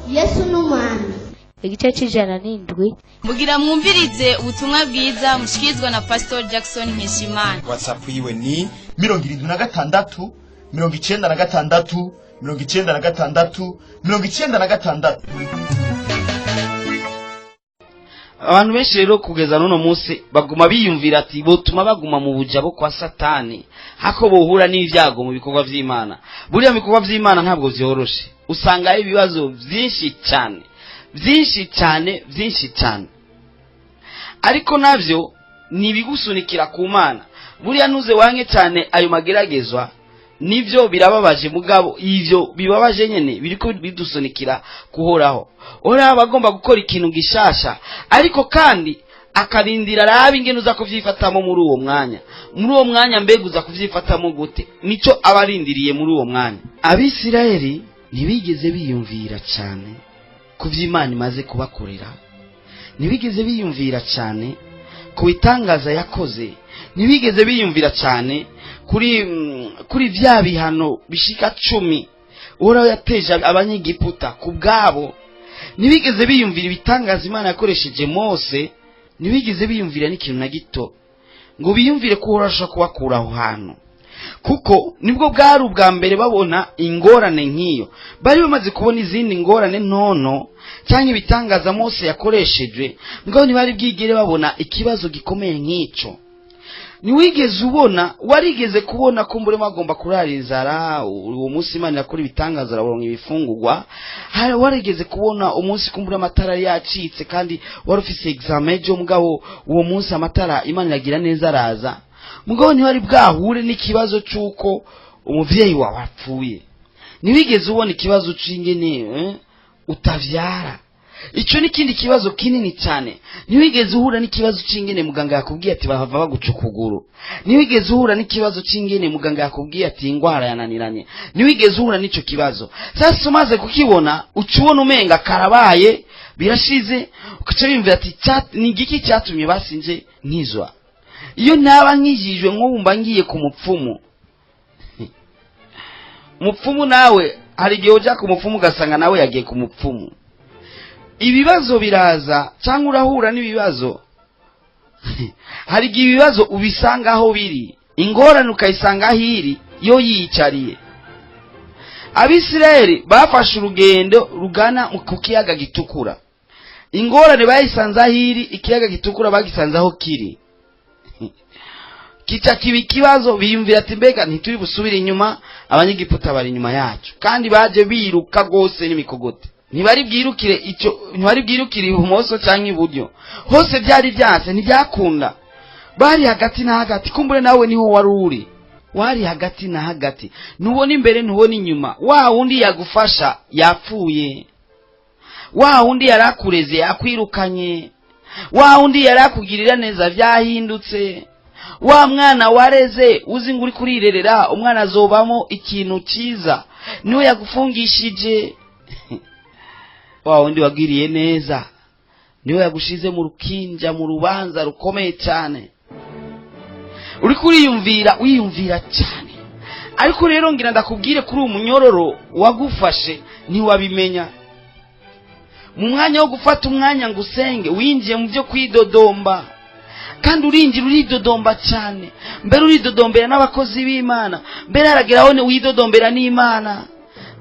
Yesu n'umwami. Igice c'ijana n'indwi. Mugira mwumvirize ubutumwa bwiza mushikizwa na Pastor Jackson Nkeshimana. WhatsApp yiwe ni 76 96 96 96. Abantu benshi rero kugeza none munsi baguma biyumvira ati botuma baguma mu bujabo kwa Satani hako bohura n'ivyago mu bikorwa vy'Imana. Buriya bikorwa vy'Imana ntabwo vyoroshe. Usanga ibibazo byinshi cyane ariko navyo nibigusunikira ku Mana. Buriya nuze wanke cyane ayo mageragezwa nivyo birababaje mugabo ivyo bibabaje nyene biriko bidusunikira kuhoraho. Ora bagomba gukora ikintu gishasha ariko kandi akarindira rabi ingene uza kuvyifatamo muri uwo mwanya mbega uza kuvyifatamo gute nico abarindiriye muri uwo mwanya. Abisirayeli ntibigeze biyumvira cyane kuvy'Imana imaze kubakorera, ntibigeze biyumvira cyane kubitangaza yakoze, ntibigeze biyumvira cyane kuri vya bihano bishika 10 ora yateje abanyegiputa kubgabo, ntibigeze biyumvira ibitangaza Imana yakoresheje Mose, ntibigeze biyumvira n'ikintu na gito ngo biyumvire ko urasha kubakura aho hantu, kuko nibwo bwari ubwa mbere babona ingorane nk'iyo. Bari bamaze kubona izindi ngorane ntono cyangwa ibitangaza Mose yakoresheje, ngo ntibari bwigere babona ikibazo gikomeye nk'ico. Niwigeze ubona, warigeze kubona ko mbure magomba kurara inzara uwo munsi Imana yakora ibitangaza araronka ibifungurwa, warigeze kubona umunsi kumbura amatara yacitse kandi wari ufise examen jo mugabo uwo munsi amatara Imana yagira neza araza, mugabo ntibari bwahure n'ikibazo cyuko umuvyeyi wawe apfuye. Niwigeze ubona ikibazo c'ingene utavyara, ico nikindi kibazo kinini cyane. Niwigeze uhura n'ikibazo c'ingene muganga yakubwiye ati bahava baguca ukuguru, niwigeze uhura n'ikibazo c'ingene muganga yakubwiye ati ingwara yananiranye, niwigeze uhura n'ico kibazo. Sasa umaze kukibona ucubona umenga karabaye birashize, ukaca bimvira ati ni igiki cyatumye basinje nkizwa. Iyo naba nkijijwe nk'ubumba ngiye ku mupfumu mupfumu nawe hari igihe uja ku mupfumu ugasanga nawe yagiye ku mupfumu, ibibazo biraza cyangwa urahura n'ibibazo hari igihe ibibazo ubisanga aho biri, ingorane ukayisanga aho iri yo yiyicariye. Abisirayeli bafashe urugendo rugana ku kiyaga gitukura, ingorane bayisanze aho iri, ikiyaga gitukura bagisanze aho kiri. Kica kibi kibazo biyumvira ati mbega ntituri busubira inyuma, abanyegiputa bari inyuma yacu kandi baje biruka gose n'imikogote. Ntibari bwirukire ibumoso cyangwa iburyo, hose byari byanse ntibyakunda. Bari hagati na hagati, kumbure nawe niho wari uri, wari hagati na hagati, ntubona imbere ntubona inyuma. Wa wundi yagufasha yapfuye, wa wundi yarakureze yakwirukanye, wa wundi yarakugirira neza vyahindutse, wa mwana wareze uzi nguri kurirerera umwana azobamo ikintu ciza niwe yagufungishije. Wa wundi wagiriye neza niwe yagushize mu rukinja mu rubanza rukomeye cyane. Uri wiyumvira cyane, ariko rero ngira ndakubwire kuri umunyororo wagufashe ntiwabimenya. Mu mwanya wo gufata umwanya ngo usenge winjiye mu byo kwidodomba, kandi uridodomba cyane, mbere uridodombera n'abakozi b'Imana, mbere harageraho ne widodombera n'Imana.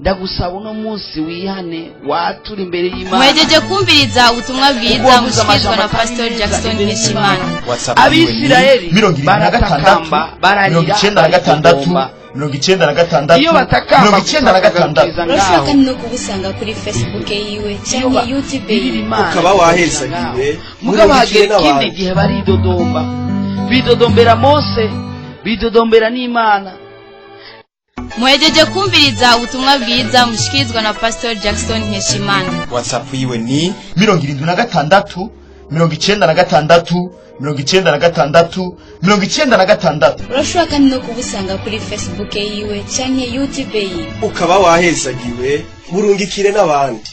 Ndagusaba uno munsi wihane watura imbere y'Imana. Mwejeje kumviriza ubutumwa bwiza mushikizwa na Pastor Jackson Nkeshimana. Abisirayeli baratakamba bararira 96 iyo batakamba 96. Urashaka no kubusanga kuri Facebook yiwe cyangwa YouTube yiwe ukaba wahesagiwe. mugabo hagera ikindi gihe bidodombera Mose, bidodombera n'Imana. Mwejeje kumviriza ubutumwa bwiza mushikizwa na Pastor Jackson Nkeshimana. WhatsApp yiwe ni 76 96 96. Urashaka no kubusanga kuri Facebook yiwe cyangwa YouTube yiwe ukaba wahesagiwe, burungikire n'abandi.